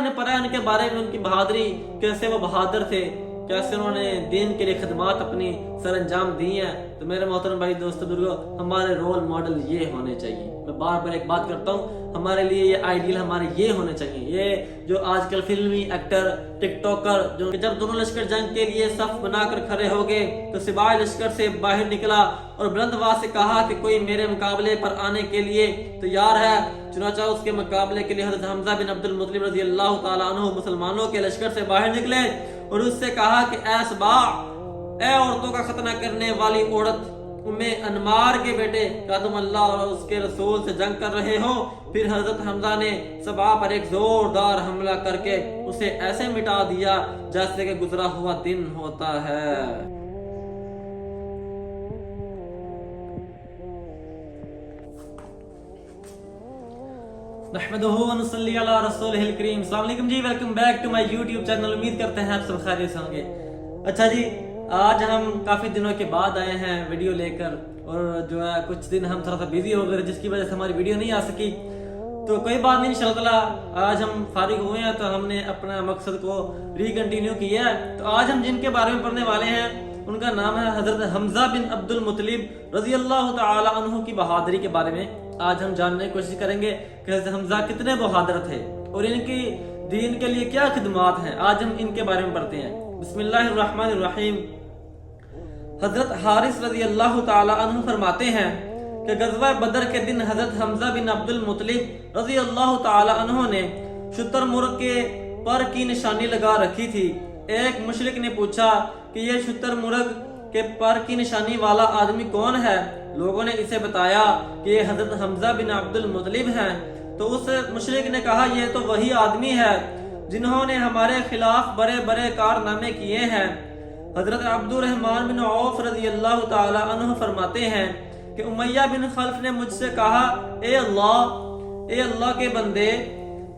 نے پڑھا ان کے بارے میں، ان کی بہادری، کیسے وہ بہادر تھے، کیسے انہوں نے دین کے لیے خدمات اپنی سر انجام دی ہیں۔ تو میرے محترم بھائی دوستو بزرگو، ہمارے رول ماڈل یہ ہونے چاہیے۔ میں بار بار ایک بات کرتا ہوں، ہمارے لیے یہ آئیڈیل ہمارے یہ ہونے چاہیے۔ یہ جو آج کل فلمی ایکٹر، ٹک ٹاکر، جو کہ جب دونوں لشکر جنگ کے لیے صف بنا کر کھڑے ہو گئے تو سپاہی لشکر سے باہر نکلا اور بلند آواز سے کہا کہ کوئی میرے مقابلے پر آنے کے لیے تیار ہے۔ چنانچہ اس کے مقابلے کے لیے حضرت حمزہ بن عبد المطلب رضی اللہ تعالیٰ عنہ مسلمانوں کے لشکر سے باہر نکلے اور اس سے کہا کہ اے سبا، اے عورتوں کا ختنہ کرنے والی عورت ام انمار کے بیٹے، کیا تم اللہ اور اس کے رسول سے جنگ کر رہے ہو؟ پھر حضرت حمزہ نے سبا پر ایک زوردار حملہ کر کے اسے ایسے مٹا دیا جیسے کہ گزرا ہوا دن ہوتا ہے۔ نحمدہ ونصلی علی رسولہ الکریم۔ السلام علیکم جی، welcome back to my YouTube channel. امید کرتے ہیں آپ سب خیریت سے ہوں گے۔ اچھا جی، آج ہم کافی دنوں کے بعد آئے ہیں ویڈیو لے کر، اور جو ہے کچھ دن ہم تھوڑا سا بیزی ہو گئے جس کی وجہ سے ہماری ویڈیو نہیں آ سکی، تو کوئی بات نہیں، انشاءاللہ آج ہم فارغ ہوئے ہیں تو ہم نے اپنا مقصد کو ری کنٹینیو کیا ہے۔ تو آج ہم جن کے بارے میں پڑھنے والے ہیں ان کا نام ہے حضرت حمزہ بن عبد المطلب رضی اللہ تعالی عنہ کی بہادری کے بارے میں آج ہم جاننے کی کوشش کریں گے کہ حضرت حمزہ کتنے بہادر تھے اور ان کی دین کے لیے کیا خدمات ہیں۔ آج ہم ان کے بارے میں پڑھتے ہیں۔ بسم اللہ الرحمن الرحیم۔ حضرت حارث رضی اللہ تعالی عنہ فرماتے ہیں کہ غزوہ بدر کے دن حضرت حمزہ بن عبد المطلب رضی اللہ تعالی عنہ نے شتر مرغ کے پر کی نشانی لگا رکھی تھی۔ ایک مشرک نے پوچھا کہ یہ شتر مرغ کے پر کی نشانی والا آدمی کون ہے؟ لوگوں نے اسے بتایا کہ یہ حضرت حمزہ بن عبد المطلب ہیں۔ تو اس مشرک نے کہا یہ تو وہی آدمی ہے جنہوں نے ہمارے خلاف بڑے بڑے کارنامے کیے ہیں۔ حضرت عبد الرحمن بن عوف رضی اللہ تعالی عنہ فرماتے ہیں کہ امیہ بن خلف نے مجھ سے کہا اے اللہ کے بندے،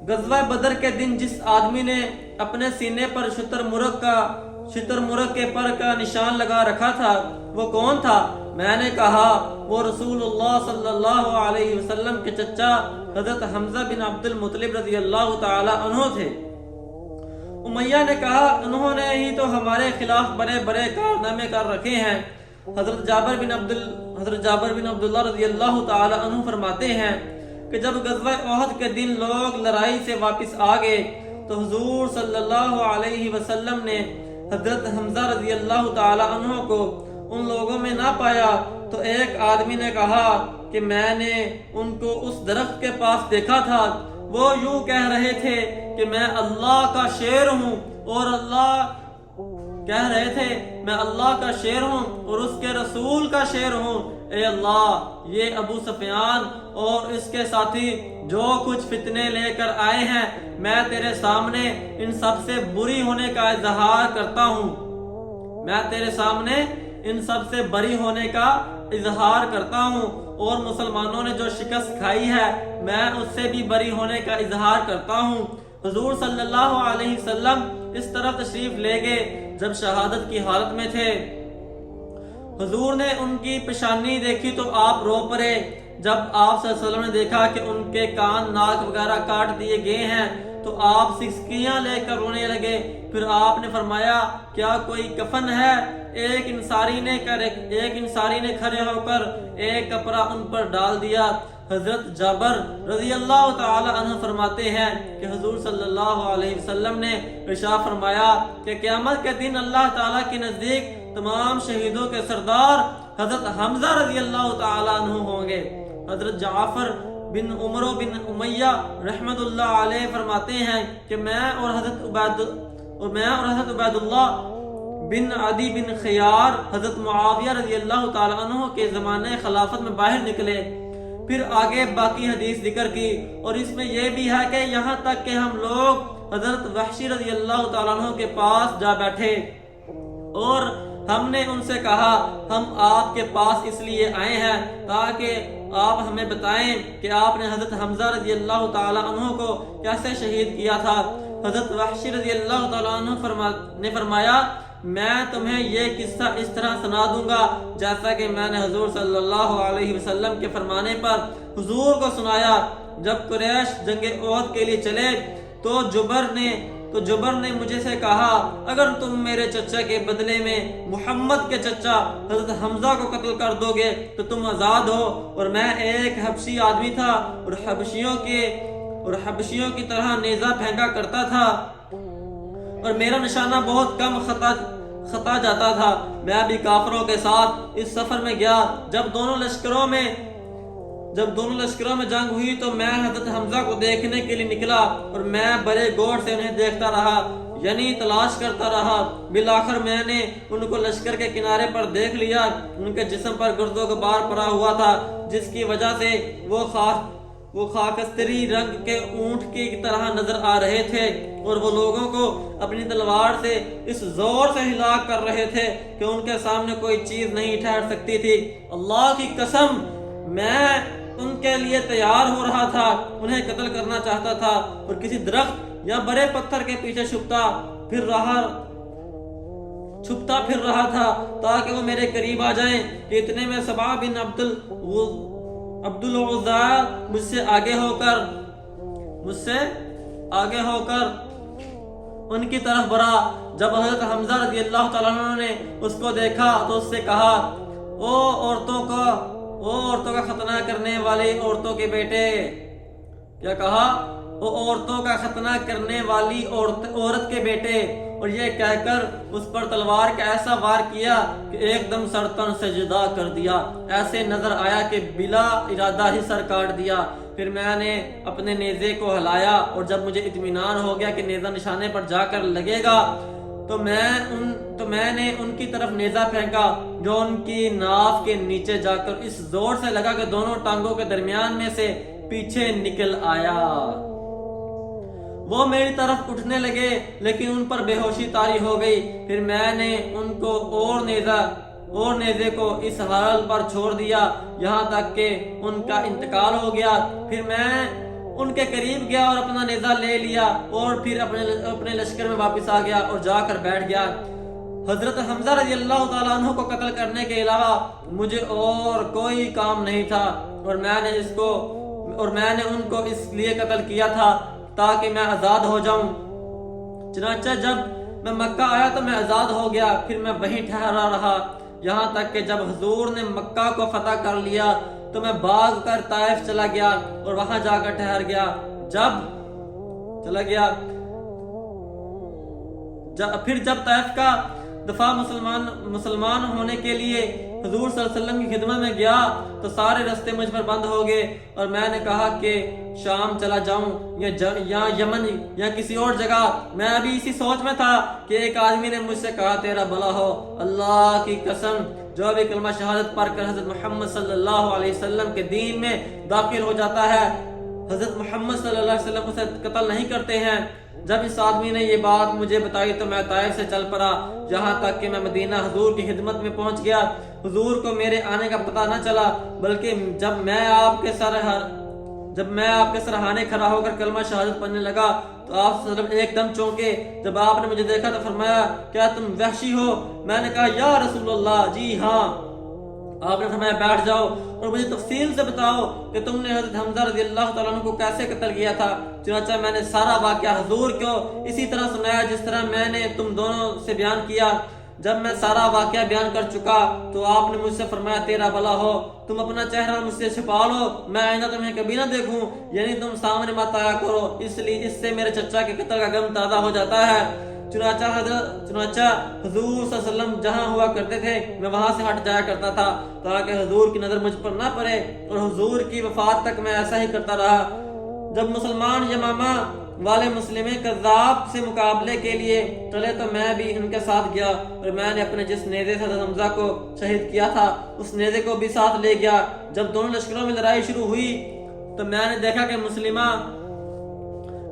غزوہ بدر کے دن جس آدمی نے اپنے سینے پر شتر مرغ کے پر کا نشان لگا رکھا تھا وہ کون تھا؟ میں نے کہا وہ رسول اللہ صلی اللہ علیہ وسلم کے چچا حضرت حمزہ بن عبد المطلب رضی اللہ تعالی عنہ تھے۔ امیہ نے کہا انہوں نے ہی تو ہمارے خلاف بڑے بڑے کارنامے کر رکھے ہیں۔ حضرت جابر بن عبداللہ رضی اللہ تعالی عنہ فرماتے ہیں کہ جب غزوہ احد کے دن لوگ لڑائی سے واپس آ گئے تو حضور صلی اللہ علیہ وسلم نے حضرت حمزہ رضی اللہ تعالی عنہ کو ان لوگوں میں نہ پایا، تو ایک آدمی نے کہا کہ میں نے ان کو اس درخت کے پاس دیکھا تھا، وہ یوں کہہ رہے تھے کہ میں اللہ کا شیر ہوں، اور میں اللہ کا شیر ہوں اور اس کے رسول کا شیر ہوں۔ اے اللہ، یہ ابو سفیان اور اس کے ساتھی جو کچھ فتنے لے کر آئے ہیں، میں تیرے سامنے ان سب سے بری ہونے کا اظہار کرتا ہوں۔ میں تیرے سامنے ان سب سے بری ہونے کا اظہار کرتا ہوں، اور مسلمانوں نے جو شکست کھائی ہے میں اس سے بھی بری ہونے کا اظہار کرتا ہوں۔ حضور صلی اللہ علیہ وسلم اس طرف تشریف لے گئے جب شہادت کی حالت میں تھے۔ حضور نے ان کی پیشانی دیکھی تو آپ رو پڑے۔ جب آپ صلی اللہ علیہ وسلم نے دیکھا کہ ان کے کان، ناک وغیرہ کاٹ دیے گئے ہیں تو آپ سسکیاں لے کر رونے لگے۔ پھر آپ نے فرمایا کیا کوئی کفن ہے؟ ایک انصاری نے کھڑے ہو کر ایک کپڑا ان پر ڈال دیا۔ حضرت جابر رضی اللہ تعالی عنہ فرماتے ہیں کہ حضور صلی اللہ علیہ وسلم نے ارشاد فرمایا کہ قیامت کے دن اللہ تعالیٰ کے نزدیک تمام شہیدوں کے سردار حضرت حمزہ رضی اللہ تعالی عنہ ہوں گے۔ حضرت جعفر بن عمر بن امیہ رحمت اللہ علیہ فرماتے ہیں کہ میں اور حضرت عبید اللہ بن عدی بن خیار حضرت معاویہ رضی اللہ تعالی عنہ کے زمانے خلافت میں باہر نکلے۔ پھر آگے باقی حدیث ذکر کی، اور اس میں یہ بھی ہے کہ یہاں تک کہ ہم لوگ حضرت وحشی رضی اللہ تعالیٰ عنہ کے پاس جا بیٹھے اور ہم نے ان سے کہا ہم آپ کے پاس اس لیے آئے ہیں تاکہ آپ ہمیں بتائیں کہ آپ نے حضرت حمزہ رضی اللہ تعالیٰ عنہ کو کیسے شہید کیا تھا۔ حضرت وحشی رضی اللہ تعالیٰ عنہ نے فرمایا میں تمہیں یہ قصہ اس طرح سنا دوں گا جیسا کہ میں نے حضور صلی اللہ علیہ وسلم کے فرمانے پر حضور کو سنایا۔ جب قریش جنگ احد کے لیے چلے تو جبر نے مجھے سے کہا اگر تم میرے چچا کے بدلے میں محمد کے چچا حضرت حمزہ کو قتل کر دو گے تو تم آزاد ہو، اور میں ایک حبشی آدمی تھا اور حبشیوں کی طرح نیزہ پھینکا کرتا تھا اور میرا نشانہ بہت کم خطا جاتا تھا۔ میں بھی کافروں کے ساتھ اس سفر میں گیا۔ جب دونوں لشکروں میں جنگ ہوئی تو میں حضرت حمزہ کو دیکھنے کے لیے نکلا اور میں بڑے غور سے انہیں دیکھتا رہا، یعنی تلاش کرتا رہا۔ بالآخر میں نے ان کو لشکر کے کنارے پر دیکھ لیا۔ ان کے جسم پر گرد و غبار پڑا ہوا تھا، جس کی وجہ سے وہ خاکستری رنگ کے اونٹ کی طرح نظر آ رہے تھے، اور وہ لوگوں کو اپنی تلوار سے اس زور سے ہلاک کر رہے تھے کہ ان کے سامنے کوئی چیز نہیں ٹھہر سکتی تھی۔ اللہ کی قسم، میں ان کے لیے تیار ہو رہا تھا، انہیں قتل کرنا چاہتا تھا اور کسی درخت یا بڑے پتھر کے پیچھے چھپتا پھر رہا تھا تاکہ وہ میرے قریب آ جائیں کہ اتنے میں سبا بن عبد العزا مجھ سے آگے ہو کر ان کی طرف بڑھا۔ جب حضرت حمزہ رضی اللہ تعالیٰ عنہ نے اس کو دیکھا تو اس سے کہا او عورتوں کا ختنہ کرنے والی عورتوں کے بیٹے، کیا کہا؟ او عورتوں کا ختنہ کرنے والی عورت کے بیٹے، اور یہ کہہ کر اس پر تلوار کا ایسا وار کیا کہ ایک دم سر تن سے جدا کر دیا، ایسے نظر آیا کہ بلا ارادہ ہی سر کاٹ دیا۔ پھر میں نے اپنے نیزے کو ہلایا اور جب مجھے اطمینان ہو گیا کہ نیزہ نشانے پر جا کر لگے گا تو میں نے ان کی طرف نیزہ پھینکا، جو ان کی ناف کے نیچے جا کر اس زور سے لگا کہ دونوں ٹانگوں کے درمیان میں سے پیچھے نکل آیا۔ وہ میری طرف اٹھنے لگے لیکن ان پر بے ہوشی طاری ہو گئی۔ پھر میں نے ان کو اور نیزے کو اس حال پر چھوڑ دیا یہاں تک کہ ان کا انتقال ہو گیا۔ پھر میں ان کے قریب گیا اور اپنا نیزہ لے لیا اور پھر اپنے لشکر میں واپس آ گیا اور جا کر بیٹھ گیا۔ حضرت حمزہ رضی اللہ تعالیٰ عنہ کو قتل کرنے کے علاوہ مجھے اور کوئی کام نہیں تھا، اور میں نے ان کو اس لیے قتل کیا تھا تاکہ میں آزاد ہو جاؤں۔ چنانچہ جب میں مکہ آیا تو میں آزاد ہو گیا، پھر میں وہیں ٹھہرا رہا یہاں تک کہ جب حضور نے مکہ کو فتح کر لیا تو میں بھاگ کر طائف چلا گیا اور وہاں جا کر ٹھہر گیا۔ جب طائف کا دفاع مسلمان ہونے کے لیے حضور صلی اللہ علیہ وسلم کی خدمت میں گیا تو سارے راستے مجھ پر بند ہو گئے، اور میں نے کہا کہ شام چلا جاؤں یا یمن یا کسی اور جگہ۔ میں ابھی اسی سوچ میں تھا کہ ایک آدمی نے مجھ سے کہا تیرا بھلا ہو، اللہ کی قسم جو بھی کلمہ شہادت پڑھ کر حضرت محمد صلی اللہ علیہ وسلم کے دین میں داخل ہو جاتا ہے، حضرت محمد صلی اللہ علیہ وسلم اسے قتل نہیں کرتے ہیں۔ جب اس آدمی نے یہ بات مجھے بتائی تو میں طائف سے چل پڑا یہاں تک کہ میں مدینہ حضور کی خدمت میں پہنچ گیا۔ حضور کو میرے آنے کا پتہ نہ چلا، بلکہ جب میں آپ کے سرہانے کھڑا ہو کر کلمہ شہادت پڑھنے لگا تو آپ صلی اللہ علیہ وسلم ایک دم چونکے۔ جب آپ نے مجھے دیکھا تو فرمایا کیا تم وحشی ہو؟ میں نے کہا یا رسول اللہ جی ہاں۔ آپ نے فرمایا بیٹھ جاؤ اور مجھے تفصیل سے بتاؤ کہ تم نے حضرت حمزہ رضی اللہ تعالیٰ عنہ کو کیسے قتل کیا تھا۔ چنانچہ میں نے سارا واقعہ حضور کو اسی طرح سنایا جس طرح میں نے تم دونوں سے بیان کیا۔ جب میں سارا واقعہ بیان کر چکا تو آپ نے مجھ سے فرمایا تیرا بھلا ہو، تم اپنا چہرہ مجھ سے چھپا لو، میں آئندہ تمہیں کبھی نہ دیکھوں، یعنی تم سامنے مت آیا کرو، اس سے میرے چچا کے قتل کا غم تازہ ہو جاتا ہے۔ چنانچہ حضور صلی اللہ علیہ وسلم جہاں ہوا کرتے تھے میں وہاں سے ہٹ جایا کرتا تھا تاکہ حضور کی نظر مجھ پر نہ پڑے، اور حضور کی وفات تک میں ایسا ہی کرتا رہا۔ جب مسلمان یمامہ والے مسلم کذاب سے مقابلے کے لیے چلے تو میں بھی ان کے ساتھ گیا، اور میں نے اپنے جس نیزے سے حضرت حمزہ کو شہید کیا تھا اس نیزے کو بھی ساتھ لے گیا۔ جب دونوں لشکروں میں لڑائی شروع ہوئی تو میں نے دیکھا کہ مسلمہ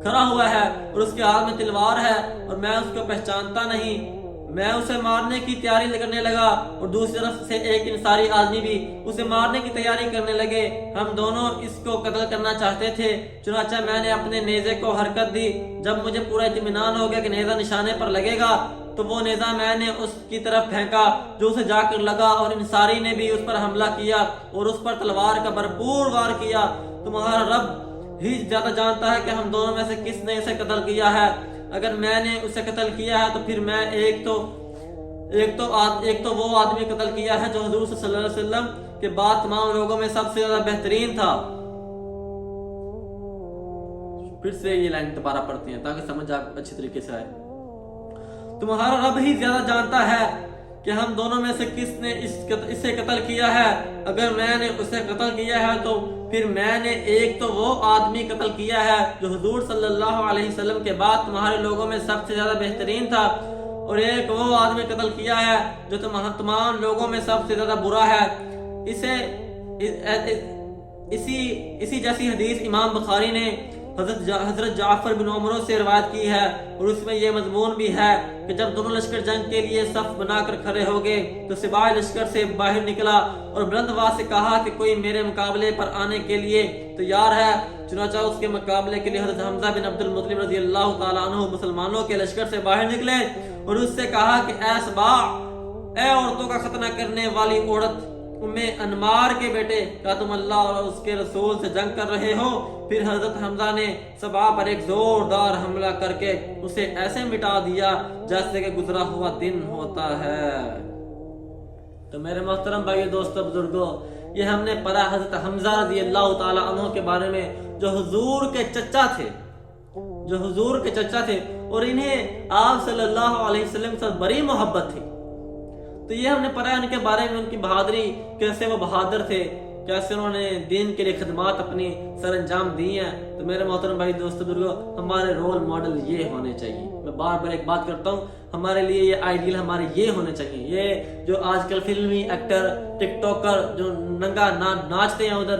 کھڑا ہوا ہے اور اس کے ہاتھ میں تلوار ہے اور میں اس کو پہچانتا نہیں۔ میں اسے مارنے کی تیاری کرنے لگا اور دوسری طرف سے ایک انصاری آدمی بھی اسے مارنے کی تیاری کرنے لگے۔ ہم دونوں اس کو قتل کرنا چاہتے تھے۔ چنانچہ میں نے اپنے نیزے کو حرکت دی۔ جب مجھے پورا اطمینان ہو گیا کہ نیزہ نشانے پر لگے گا تو وہ نیزہ میں نے اس کی طرف پھینکا جو اسے جا کر لگا، اور انصاری نے بھی اس پر حملہ کیا اور اس پر تلوار کا بھرپور وار کیا۔ تمہارا رب ہی زیادہ جانتا ہے کہ ہم دونوں میں سے کس نے اسے قتل کیا ہے۔ اگر میں نے اسے قتل کیا ہے تو پھر میں ایک تو وہ آدمی قتل کیا ہے جو حضور صلی اللہ علیہ وسلم کے بعد تمام لوگوں میں سب سے زیادہ بہترین تھا۔ پھر سے یہ لائن دوبارہ پڑھتے ہیں تاکہ سمجھ آپ اچھی طریقے سے آئے۔ تمہارا رب ہی زیادہ جانتا ہے کہ ہم دونوں میں سے کس نے اسے قتل کیا ہے۔ اگر میں نے اسے قتل کیا ہے تو پھر میں نے ایک تو وہ آدمی قتل کیا ہے جو حضور صلی اللہ علیہ وسلم کے بعد تمہارے لوگوں میں سب سے زیادہ بہترین تھا، اور ایک وہ آدمی قتل کیا ہے جو تمام لوگوں میں سب سے زیادہ برا ہے۔ اسی جیسی حدیث امام بخاری نے حضرت جعفر بن عمرو سے روایت کی ہے، اور اس میں یہ مضمون بھی ہے کہ جب دونوں لشکر جنگ کے لیے صف بنا کر کھڑے ہو گئے تو سپاہی لشکر سے باہر نکلا اور بلند آواز سے کہا کہ کوئی میرے مقابلے پر آنے کے لیے تیار ہے۔ چنانچہ اس کے مقابلے کے لیے حضرت حمزہ بن عبد المطلب رضی اللہ تعالیٰ عنہ مسلمانوں کے لشکر سے باہر نکلے اور اس سے کہا کہ اے سبا، اے عورتوں کا ختنہ کرنے والی عورت ام انمار کے بیٹے، کیا تم اللہ اور اس کے رسول سے جنگ کر رہے ہو؟ پھر حضرت حمزہ نے سبا پر ایک زوردار حملہ کر کے اسے ایسے مٹا دیا جیسے کہ گزرا ہوا دن ہوتا ہے۔ تو میرے محترم بھائیو، دوستو، بزرگوں، یہ ہم نے پڑھا حضرت حمزہ رضی اللہ تعالی عنہ کے بارے میں، جو حضور کے چچا تھے اور انہیں آپ صلی اللہ علیہ وسلم سے بڑی محبت تھی۔ تو یہ ہم نے پڑھا ان کے بارے میں، ان کی بہادری، کیسے وہ بہادر تھے، کیسے انہوں نے دین کے لیے خدمات اپنی سر انجام دی ہیں۔ تو میرے محترم بھائی، دوستو، بزرگوں، ہمارے رول ماڈل یہ ہونے چاہیے۔ میں بار بار ایک بات کرتا ہوں، ہمارے لیے یہ آئیڈیل ہمارے یہ ہونے چاہیے۔ یہ جو آج کل فلمی ایکٹر، ٹک ٹاکر جو ننگا ناچتے ہیں ادھر،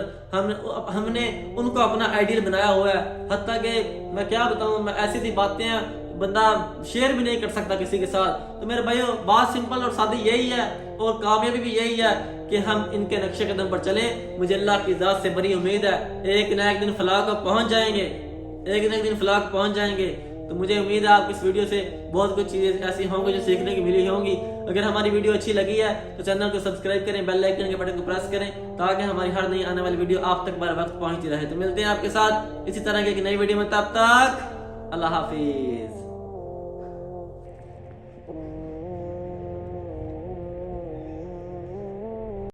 ہم نے ان کو اپنا آئیڈیل بنایا ہوا ہے۔ حتیٰ کہ میں کیا بتاؤں، میں ایسی سی باتیں ہیں بندہ شیئر بھی نہیں کر سکتا کسی کے ساتھ۔ تو میرے بھائیو، بات سمپل اور سادی یہی ہے، اور کامیابی بھی یہی ہے کہ ہم ان کے نقشے قدم پر چلیں۔ مجھے اللہ کی ذات سے بڑی امید ہے ایک نہ ایک دن فلاح کو پہنچ جائیں گے۔ تو مجھے امید ہے آپ کی اس ویڈیو سے بہت کچھ چیزیں ایسی ہوں گی جو سیکھنے کی ملی ہوں گی۔ اگر ہماری ویڈیو اچھی لگی ہے تو چینل کو سبسکرائب کریں، بیل آئیکن کے بٹن کو پریس کریں تاکہ ہماری ہر نئی آنے والی ویڈیو آپ تک بر وقت پہنچتی رہے۔ تو ملتے ہیں آپ کے ساتھ اسی طرح کی ایک نئی ویڈیو میں، تب تک اللہ حافظ۔